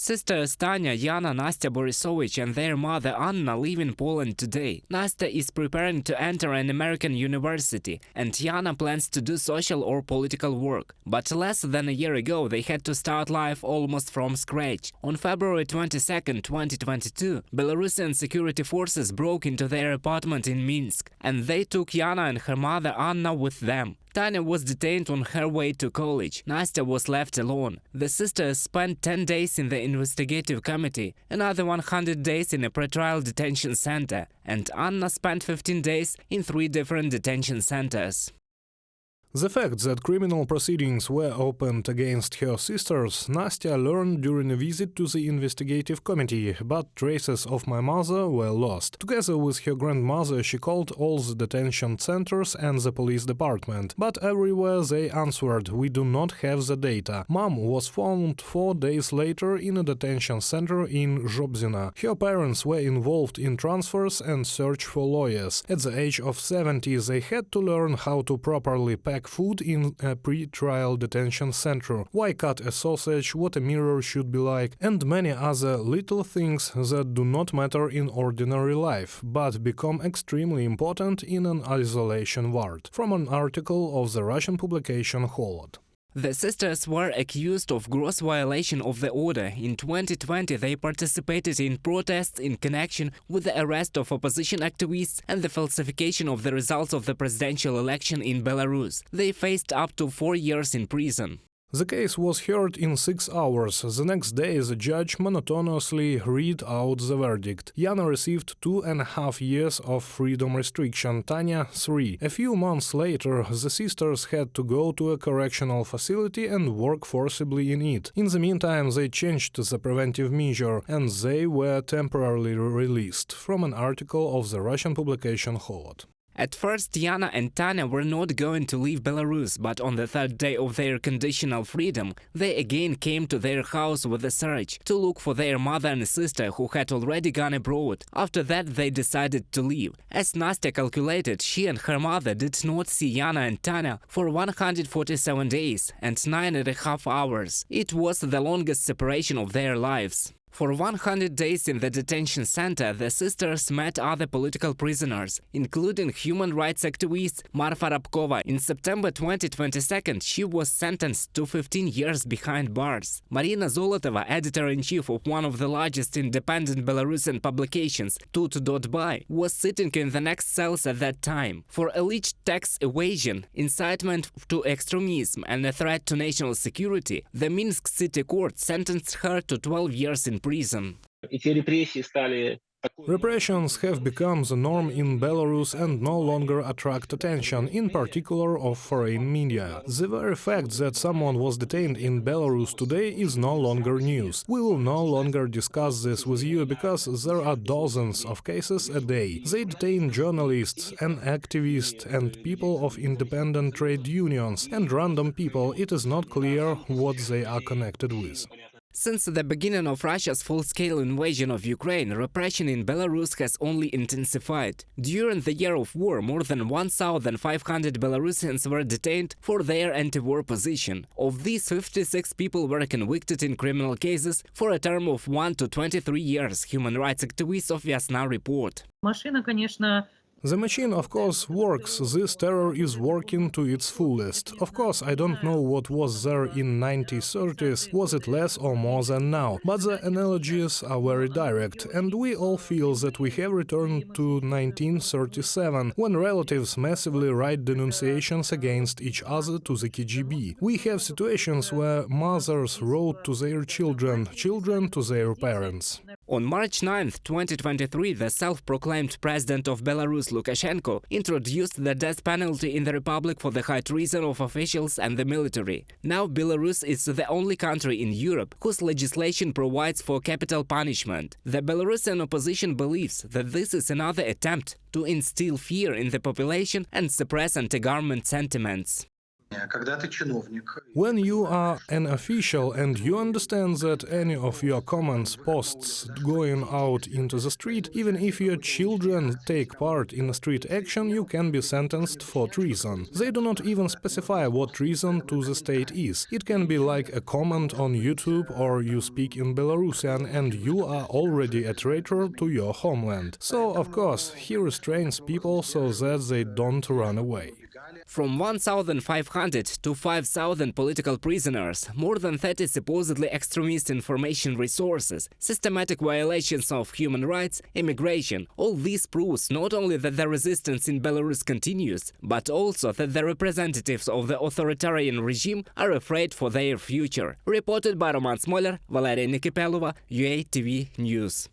Sisters Tanya, Yana, Nastya Borisovich and their mother Anna live in Poland today. Nastya is preparing to enter an American university, and Yana plans to do social or political work. But less than a year ago, they had to start life almost from scratch. On February 22, 2022, Belarusian security forces broke into their apartment in Minsk, and they took Yana and her mother Anna with them. Tanya was detained on her way to college. Nastya was left alone. The sisters spent 10 days in the investigative committee, another 100 days in a pretrial detention center, and Anna spent 15 days in 3 different detention centers. The fact that criminal proceedings were opened against her sisters, Nastya learned during a visit to the investigative committee, but traces of my mother were lost. Together with her grandmother, she called all the detention centers and the police department, but everywhere they answered, "We do not have the data." Mom was found 4 days later in a detention center in Zhobzina. Her parents were involved in transfers and search for lawyers. At the age of 70, they had to learn how to properly pack food in a pre-trial detention center, why cut a sausage, what a mirror should be like, and many other little things that do not matter in ordinary life, but become extremely important in an isolation ward. From an article of the Russian publication Holod. The sisters were accused of gross violation of the order. In 2020, they participated in protests in connection with the arrest of opposition activists and the falsification of the results of the presidential election in Belarus. They faced up to 4 years in prison. The case was heard in 6 hours. The next day, the judge monotonously read out the verdict. Yana received 2.5 years of freedom restriction, Tanya 3. A few months later, the sisters had to go to a correctional facility and work forcibly in it. In the meantime, they changed the preventive measure, and they were temporarily released. From an article of the Russian publication Holod. At first, Yana and Tanya were not going to leave Belarus, but on the 3rd day of their conditional freedom, they again came to their house with a search to look for their mother and sister who had already gone abroad. After that, they decided to leave. As Nastya calculated, she and her mother did not see Yana and Tanya for 147 days and 9.5 hours. It was the longest separation of their lives. For 100 days in the detention center, the sisters met other political prisoners, including human rights activist Marfa Rabkova. In September 2022, she was sentenced to 15 years behind bars. Marina Zolotova, editor-in-chief of one of the largest independent Belarusian publications, Tut.by, was sitting in the next cells at that time. For alleged tax evasion, incitement to extremism and a threat to national security, the Minsk city court sentenced her to 12 years in prison. Repressions have become the norm in Belarus and no longer attract attention, in particular of foreign media. The very fact that someone was detained in Belarus today is no longer news. We will no longer discuss this with you because there are dozens of cases a day. They detain journalists and activists and people of independent trade unions and random people. It is not clear what they are connected with. Since the beginning of Russia's full-scale invasion of Ukraine, repression in Belarus has only intensified. During the year of war, more than 1,500 Belarusians were detained for their anti-war position. Of these, 56 people were convicted in criminal cases for a term of 1 to 23 years, human rights activists of Vyasna report. The machine, of course, works. This terror is working to its fullest. Of course, I don't know what was there in 1930s, was it less or more than now, but the analogies are very direct, and we all feel that we have returned to 1937, when relatives massively write denunciations against each other to the KGB. We have situations where mothers wrote to their children, children to their parents. On March 9, 2023, the self-proclaimed president of Belarus, Lukashenko, introduced the death penalty in the republic for the high treason of officials and the military. Now Belarus is the only country in Europe whose legislation provides for capital punishment. The Belarusian opposition believes that this is another attempt to instill fear in the population and suppress anti-government sentiments. Когда ты чиновник, When you are an official and you understand that any of your comments, posts going out into the street, even if your children take part in a street action, you can be sentenced for treason. They do not even specify what treason to the state is. It can be like a comment on YouTube or you speak in Belarusian and you are already a traitor to your homeland. So, of course, he restrains people so that they don't run away. From 1,500 to 5,000 political prisoners, more than 30 supposedly extremist information resources, systematic violations of human rights, immigration. All this proves not only that the resistance in Belarus continues, but also that the representatives of the authoritarian regime are afraid for their future. Reported by Roman Smoler, Valeria Nikipelova, UATV News.